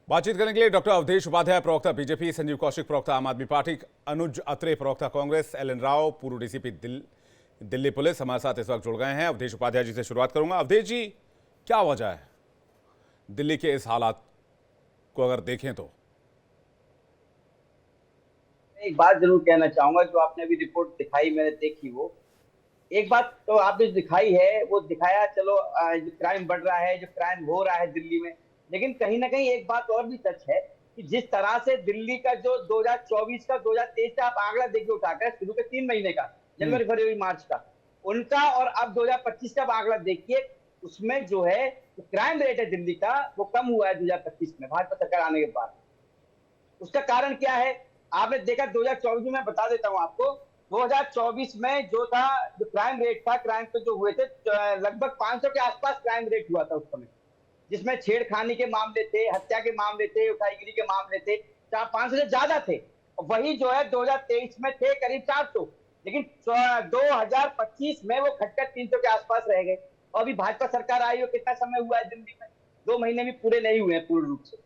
बातचीत करने के लिए डॉक्टर अवधेश उपाध्याय, प्रवक्ता बीजेपी, संजीव कौशिक, प्रवक्ता आम आदमी पार्टी, अनुज अत्रे, प्रवक्ता कांग्रेस, एल एन राव, पूर्व डीसीपी दिल्ली पुलिस हमारे साथ इस वक्त जुड़ गए हैं। अवधेश उपाध्याय जी से शुरुआत करूंगा। अवधेश जी, क्या वजह है दिल्ली के इस हालात को अगर देखें तो? एक बात जरूर कहना चाहूंगा, जो आपने अभी रिपोर्ट दिखाई, मैंने देखी वो एक बात तो आपने जो दिखाई है वो दिखाया। चलो, जो क्राइम बढ़ रहा है, जो क्राइम हो रहा है दिल्ली में, लेकिन कहीं ना कहीं एक बात और भी सच है कि जिस तरह से दिल्ली का जो 2024 का 2023 का आप आंकड़ा देखिए उठाकर, शुरू के 3 महीने का, जनवरी फरवरी मार्च का उनका, और अब 2025 का आप आंकड़ा देखिए, उसमें जो है क्राइम रेट है दिल्ली का, वो कम हुआ है 2025 में भाजपा सरकार आने के बाद। उसका कारण क्या है? आपने देखा 2024 में, मैं बता देता हूं आपको। 2024 में जो था, जो क्राइम रेट था, क्राइम तो जो हुए थे लगभग 500 के आसपास क्राइम रेट हुआ था उस समय, जिसमें छेड़खानी के मामले थे, हत्या के मामले थे, उठाईगिरी के मामले थे, 500 से ज्यादा थे। वही जो है 2023 में थे करीब 400, लेकिन 2025 में वो घटकर 300 के आसपास रह गए। और अभी भाजपा सरकार आई हो, कितना समय हुआ है दिल्ली में? 2 महीने भी पूरे नहीं हुए हैं पूर्ण रूप से।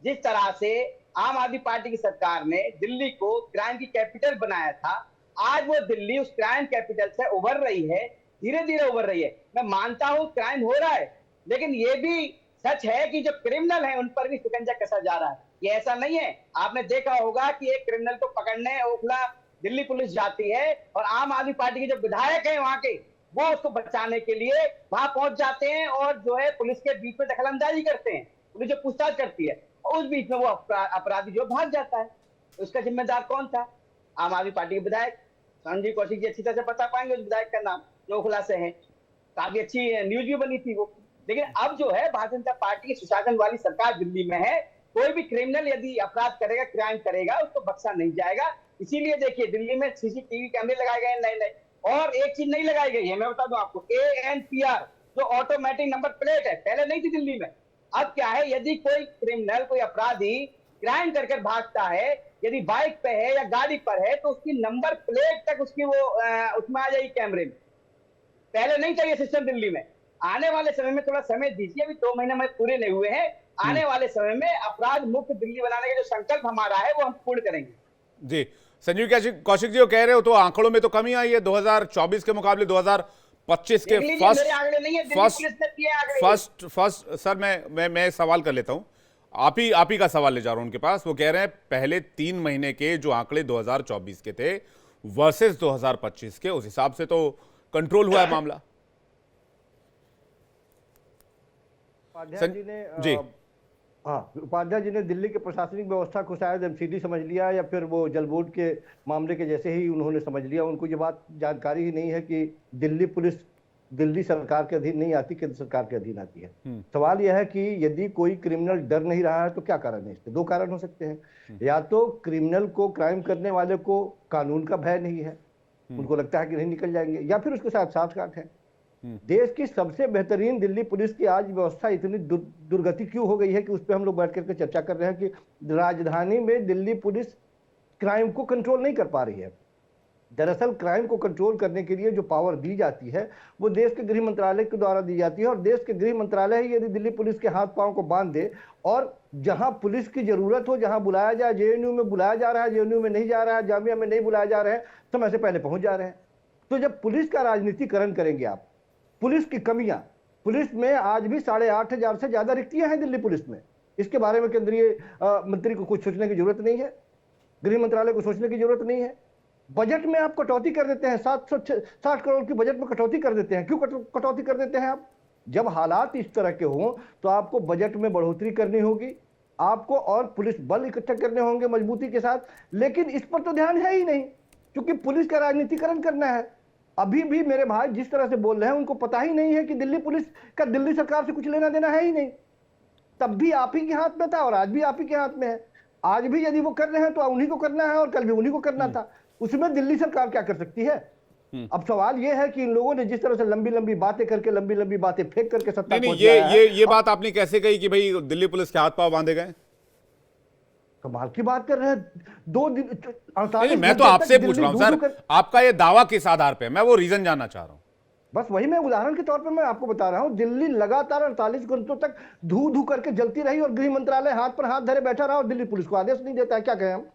जिस तरह से आम आदमी पार्टी की सरकार ने दिल्ली को क्राइम की कैपिटल बनाया था, आज वो दिल्ली उस क्राइम कैपिटल से उभर रही है, धीरे धीरे उभर रही है। मैं मानता हूं क्राइम हो रहा है, लेकिन ये भी सच है कि जो क्रिमिनल है उन पर भी शिकंजा कसा जा रहा है। ये ऐसा नहीं है, आपने देखा होगा कि एक क्रिमिनल को पकड़ने ओखला दिल्ली पुलिस जाती है, और आम आदमी पार्टी के जो विधायक है वहां के, वो उसको बचाने के लिए वहां पहुंच जाते हैं, और जो है पुलिस के बीच में दखलंदाजी करते हैं। पुलिस जो पूछताछ करती है, उस बीच में वो अपराधी जो भाग जाता है, तो उसका जिम्मेदार कौन था? आम आदमी पार्टी के विधायक संजीव कौशिक जी अच्छी तरह से बता पाएंगे उस विधायक का नाम, जो ओखला से है। काफी अच्छी न्यूज भी बनी थी वो। लेकिन अब जो है भारतीय जनता पार्टी की सुशासन वाली सरकार दिल्ली में है, कोई भी क्रिमिनल यदि अपराध करेगा, क्राइम करेगा, उसको बख्शा नहीं जाएगा। इसीलिए देखिए दिल्ली में सीसीटीवी कैमरे लगाए गए नए नए, और एक चीज नहीं लगाई गई है, मैं बता दूं आपको, ANPR, जो ऑटोमेटिक नंबर प्लेट है, पहले नहीं थी दिल्ली में। अब क्या है, यदि कोई क्रिमिनल, कोई अपराधी क्राइम कर भागता है, यदि बाइक पे है या गाड़ी पर है, तो उसकी नंबर प्लेट तक उसकी वो उसमें आ जाएगी कैमरे में। पहले नहीं चाहिए सिस्टम दिल्ली में। आने वाले समय में थोड़ा समय दीजिए, अभी 2 महीने में पूरे नहीं हुए हैं। आने वाले समय में अपराध मुक्त दिल्ली बनाने का जो संकल्प हमारा है वो हम पूर्ण करेंगे। जी, संजीव कौशिक जी, वो कह रहे हो तो आंकड़ों में तो कमी आई है 2024 के मुकाबले 2025 के फर्स्ट। सर, मैं सवाल कर लेता हूं, आप ही का सवाल ले जा रहा हूं उनके पास। वो कह रहे हैं पहले 3 महीने के जो आंकड़े 2024 के थे वर्सेस 2025 के, उस हिसाब से तो कंट्रोल हुआ है मामला। उपाध्याय जी ने जी, उपाध्याय जी ने दिल्ली के प्रशासनिक व्यवस्था को शायद एमसीडी समझ लिया, या फिर वो जल बोर्ड के मामले के जैसे ही उन्होंने समझ लिया। उनको ये बात जानकारी ही नहीं है कि दिल्ली पुलिस दिल्ली सरकार के अधीन नहीं आती, केंद्र सरकार के अधीन आती है। सवाल यह है कि यदि कोई क्रिमिनल डर नहीं रहा है तो क्या कारण है? इसके 2 कारण हो सकते हैं। या तो क्रिमिनल को, क्राइम करने वाले को कानून का भय नहीं है, उनको लगता है कि नहीं निकल जाएंगे, या फिर उसके साथ साठगांठ है। देश की सबसे बेहतरीन दिल्ली पुलिस की आज व्यवस्था इतनी दुर्गति क्यों हो गई है कि उस पर हम लोग बैठ करके चर्चा कर रहे हैं कि राजधानी में दिल्ली पुलिस क्राइम को कंट्रोल नहीं कर पा रही है। दरअसल क्राइम को कंट्रोल करने के लिए जो पावर दी जाती है वो देश के गृह मंत्रालय के द्वारा दी जाती है, और देश के गृह मंत्रालय ही यदि दिल्ली पुलिस के हाथ पांव को बांध दे, और जहां पुलिस की जरूरत हो, जहां बुलाया जाए, जेएनयू में बुलाया जा रहा है, जेएनयू में नहीं जा रहा है, जामिया में नहीं बुलाया जा रहा है, समय से पहले पहुंच जा रहे हैं। तो जब पुलिस का राजनीतिकरण करेंगे आप, पुलिस की कमियां, पुलिस में आज भी 8,500 से ज्यादा रिक्तियां हैं दिल्ली पुलिस में। इसके बारे में केंद्रीय मंत्री को कुछ सोचने की जरूरत नहीं है, गृह मंत्रालय को सोचने की जरूरत नहीं है। बजट में आप कटौती कर देते हैं, 760 करोड़ की बजट में कटौती कर देते हैं। क्यों कटौती कर देते हैं आप? जब हालात इस तरह के हों तो आपको बजट में बढ़ोतरी करनी होगी, आपको और पुलिस बल इकट्ठा करने होंगे मजबूती के साथ, लेकिन इस पर तो ध्यान है ही नहीं, क्योंकि पुलिस का राजनीतिकरण करना है। अभी भी मेरे भाई जिस तरह से बोल रहे हैं, उनको पता ही नहीं है कि दिल्ली पुलिस का दिल्ली सरकार से कुछ लेना देना है ही नहीं। तब भी आप ही के हाथ में था और आज भी आप ही के हाथ में है। आज भी यदि वो कर रहे हैं तो उन्हीं को करना है, और कल भी उन्हीं को करना था। उसमें दिल्ली सरकार क्या कर सकती है? अब सवाल यह है कि इन लोगों ने जिस तरह से लंबी लंबी बातें करके, लंबी लंबी बातें फेंक करके सत्ता नहीं, ये बात आपने कैसे कही कि भाई दिल्ली पुलिस के हाथ पांव बांधे गए? कमाल की बात कर रहे हैं। 2 दिन नहीं, मैं तो आपसे पूछ रहा हूं सर, आपका ये दावा किस आधार पे है? मैं वो रीजन जानना चाह रहा हूं। बस वही मैं उदाहरण के तौर पर मैं आपको बता रहा हूं, दिल्ली लगातार 48 घंटों तक धू धू करके जलती रही और गृह मंत्रालय हाथ पर हाथ धरे बैठा रहा और दिल्ली पुलिस को आदेश नहीं देता है। क्या कहें हम?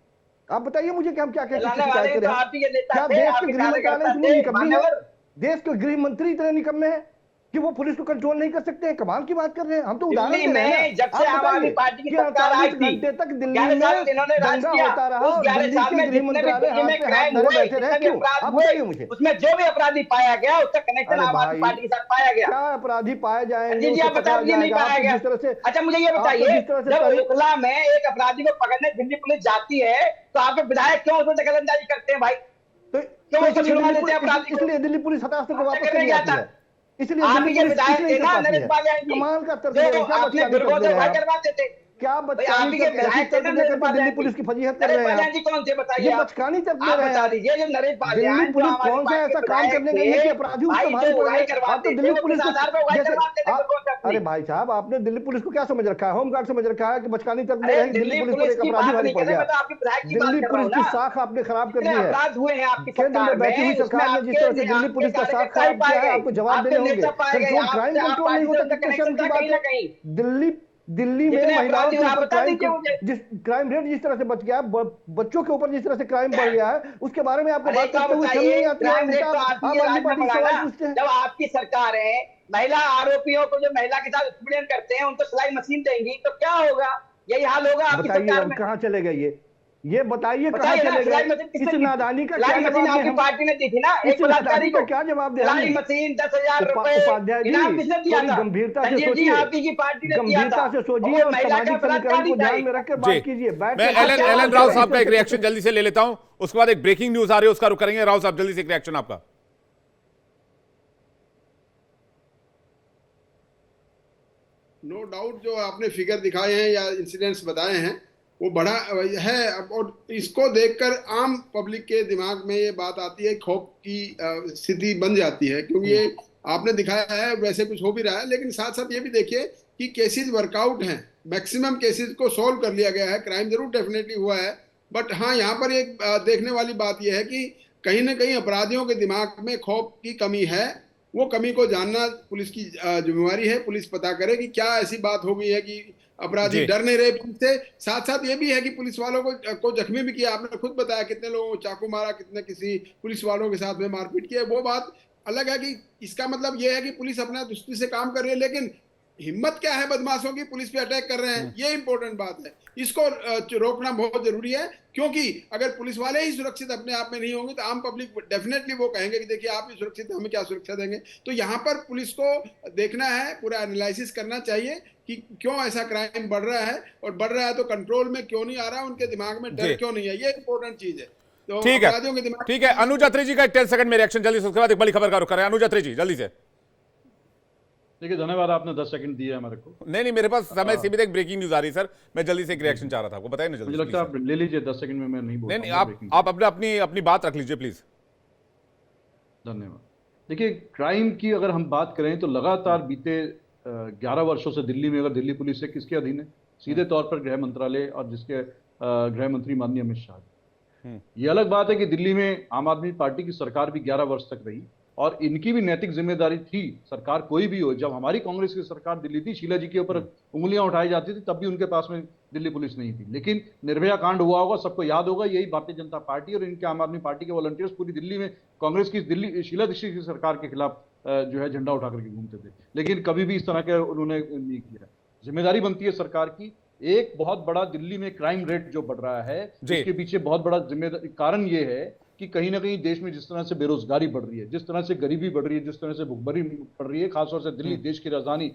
आप बताइए मुझे कि हम क्या चलाने शिकायत वाले करें? तो आप ही के नेता क्या थे, देश आप के ही गृह मंत्रालय कार्यकर्ता इतने थे, निकम्मे हैं? मान्यवर। देश के गृह मंत्री इतने निकम्मे हैं कि वो पुलिस को कंट्रोल नहीं कर सकते हैं? कमाल की बात कर रहे हैं। हम तो उदाहरण दिल्ली दे रहे हैं में ना। जब से आप आम आदमी बताइए पार्टी की कि सरकार आई 48 थी, घंटे तक दिल्ली 11 साल में इन्होंने राज दंगा किया। होता रहा उस और 11 दिल्ली साल के में गृह जितने भी मंत्रालय दिल्ली हाथ में पे हाथ क्राइम धरे हुए, बैठे रहे। जितने भी क्यों? अपराध आप हुए, बताइए मुझे। उसमें जो भी अपराधी पाया गया उसका कनेक्शन अरे आम आदमी भाई, पार्टी के साथ पाया गया। क्या अपराधी पाए जाएंगे, अजीत जी उसे आप पकड़ा बताइए, नहीं जाएगा? पाया आप तो गया। जिस तरह से अच्छा मुझे ये आप तो बताइए, जिस तरह से जब तारीख ओखला में एक अपराधी को पकड़ने दिल्ली पुलिस जाती है तो आपके विधायक क्यों उसमें दखलंदाजी करते हैं भाई? तो, क्यों तो उसको इसलिए छुड़वा दिल्ली देते हैं पुलिस अपराधी को? इसलिए दिल्ली पुलिस हताशा को आपने वापस करने चली क्या आती था? है। इसलिए आप दिल्ली ही के पुलिस विधायक इसलिए थे कर ना पाती नरेश है। बालियान जी, कमाल का तर्क जो दे रहे हैं। क्या आपने बचकानी तर्क दे दुर्बोधन रहे हैं भाई आप? करवाते थे। क्या भाई आप बचकानी ही के तर्क, ऐसी विधायक थे तर्क ना देकर नरेश के दिल्ली बालियान जी। पुलिस की फजीहत कर नरेश रहे हैं बालियान आप? जी कौन थे बताइए? ये आप बचकानी तर्क दे आप रहे हैं बता आप। दीजिए, जो नरेश दिल्ली बालियान जो पुलिस आम आदमी कौन सा पार्टी के ऐसा काम विधायक करने गई है थे, कि अपराधी उसका भाई भारी जो पड़ उगाई गए? आप तो करवाते थे दिल्ली वो पुलिस किस को आधार पर उगाई जैसे करवाते थे दुर्बोधन अरे अपनी? भाई साहब, आपने दिल्ली पुलिस को क्या समझ रखा है? होमगार्ड समझ रखा है कि बचकानी तर्क दे अरे रहे हैं कि दिल्ली दिल्ली पुलिस पर पुलिस एक की अपराधी बात भारी नहीं पड़ कर रहे, गया? मैं तो आपके विधायक की बात दिल्ली कर रहा पुलिस हूँ की ना। साख आपने खराब कर जितने दी है। अपराध हुए हैं आपकी केंद्र सरकार में बैठी हुई में उसमें सरकार ने जिस तरह से दिल्ली आपके पुलिस का साख कार्यकर्ता ही खराब पाए किया है, गए, आपको जवाब आपके देने होंगे। नेता पाए गए, कंट्रोल, क्राइम आपसे आप कंट्रोल नहीं पार्टी से होता उनका कितने कनेक्शन शर्म की था बात कहीं है। ना कहीं। दिल्ली दिल्ली में जितने महिलाओं अपराधी के हुए आप ऊपर बता दीजिए मुझे। जिस क्राइम रेट जिस तरह से बच गया, बच्चों के ऊपर जिस तरह से क्राइम बढ़ गया है, उसके बारे में आपको अरे बात एक बात करते हुए शर्म बताइए, नहीं आती है? क्राइम रेट उल्टा तो आप आप ही आम के आदमी राज में पार्टी से बढ़ा सवाल ना। पूछते हैं। जब आपकी सरकार है, महिला आरोपियों को जो महिला के साथ उत्पीड़न करते हैं उनको सिलाई मशीन देंगी तो क्या होगा? यही हाल होगा आपकी बताइए सरकार अब में। कहाँ चले गए ये बताइए कहाँ बताइए ना, चले सिलाई गए? मशीन इस किसने दी थी? नादानी का क्या सिलाई मशीन जवाब दें आपकी हम? पार्टी ने दी थी ना इस एक बलात्कारी नादानी का को। क्या जवाब दें हम? सिलाई मशीन 10,000 रुपए उपाध्याय इनाम जी, किसने दिया थोड़ी था? गंभीरता से संजीव जी सोचिए, आप ही की पार्टी ने दिया था। गंभीरता से और सोचिए वो और महिला का सामाजिक समीकरण बलात्कारी को था ध्यान एक। में रखकर जी बात कीजिए। बैठ मैं के एलन क्या एलन बात राव कर साहब का एक रहे हैं? रिएक्शन जल्दी से ले लेता हूं, उसके बाद एक ब्रेकिंग न्यूज आ रही है उसका रुख करेंगे। राव साहब जल्दी से एक रिएक्शन आपका। नो डाउट जो आपने फिगर दिखाए हैं या इंसिडेंट्स बताए हैं वो बड़ा है। और इसको देखकर आम पब्लिक के दिमाग में ये बात आती है, खौफ की स्थिति बन जाती है, क्योंकि ये आपने दिखाया है वैसे कुछ हो भी रहा है। लेकिन साथ साथ ये भी देखिए कि केसेस वर्कआउट हैं, मैक्सिमम केसेस को सॉल्व कर लिया गया है। क्राइम जरूर डेफिनेटली हुआ है, बट हाँ यहाँ पर एक देखने वाली बात यह है कि कहीं ना कहीं अपराधियों के दिमाग में खौफ की कमी है। वो कमी को जानना पुलिस की जिम्मेवारी है। पुलिस पता करे कि क्या ऐसी बात हो गई है कि अपराधी जी। डर नहीं रहे पुलिस से। साथ साथ ये भी है कि पुलिस वालों को जख्मी भी किया। आपने खुद बताया कितने लोगों को चाकू मारा, कितने किसी पुलिस वालों के साथ में मारपीट की है। वो बात अलग है कि इसका मतलब ये है कि पुलिस अपना दृष्टि से काम कर रही है, लेकिन हिम्मत क्या है बदमाशों की, पुलिस पे अटैक कर रहे हैं, ये इंपॉर्टेंट बात है। इसको रोकना बहुत जरूरी है, क्योंकि अगर पुलिस वाले ही सुरक्षित अपने आप में नहीं होंगे तो आम पब्लिक डेफिनेटली वो कहेंगे कि देखिए आप ही सुरक्षित हैं, हमें क्या सुरक्षा देंगे। तो यहाँ पर पुलिस को देखना है, पूरा एनालिसिस करना चाहिए कि क्यों ऐसा क्राइम बढ़ रहा है, और बढ़ रहा है तो कंट्रोल में क्यों नहीं आ रहा है, उनके दिमाग में डर क्यों नहीं है, ये इंपॉर्टेंट चीज है। तो ठीक है, अपराधियों के दिमाग ठीक है। अनुज अत्री जी का 10 सेकंड में रिएक्शन जल्दी से, उसके बाद एक बड़ी खबर का रुख करें। अनुज अत्री जी जल्दी से। देखिए धन्यवाद, आपने 10 सेकंड दिए हमारे को। नहीं मेरे पास समय सीमित, एक ब्रेकिंग न्यूज आ रही है सर, मैं जल्दी से एक रिएक्शन चाह रहा था आपको, बताइए ना जल्दी। मुझे लगता है आप ले लीजिए 10 सेकंड में, मैं नहीं बोलूंगा। नहीं आप अपनी बात रख लीजिए प्लीज। धन्यवाद। देखिए क्राइम की अगर हम बात करें तो लगातार बीते 11 वर्षों से दिल्ली में, अगर दिल्ली पुलिस है किसके अधीन है? सीधे तौर पर गृह मंत्रालय और जिसके गृह मंत्री माननीय अमित शाह। ये अलग बात है कि दिल्ली में आम आदमी पार्टी की सरकार भी 11 वर्ष तक रही और इनकी भी नैतिक जिम्मेदारी थी, सरकार कोई भी हो। जब हमारी कांग्रेस की सरकार दिल्ली थी, शीला जी के ऊपर उंगलियां उठाई जाती थी, तब भी उनके पास में दिल्ली पुलिस नहीं थी। लेकिन निर्भया कांड हुआ होगा, सबको याद होगा, यही भारतीय जनता पार्टी और इनके आम आदमी पार्टी के वॉलंटियर्स पूरी दिल्ली में कांग्रेस की, दिल्ली शीला दीक्षित की सरकार के खिलाफ जो है झंडा उठा करके घूमते थे। लेकिन कभी भी इस तरह के उन्होंने नहीं किया। जिम्मेदारी बनती है सरकार की। एक बहुत बड़ा दिल्ली में क्राइम रेट जो बढ़ रहा है, उसके पीछे बहुत बड़ा जिम्मेदारी कारण ये है कि कहीं ना कहीं देश में जिस तरह से बेरोजगारी बढ़ रही है, जिस तरह से गरीबी बढ़ रही है, जिस तरह से भुखमरी बढ़ रही है, खासतौर से दिल्ली देश की राजधानी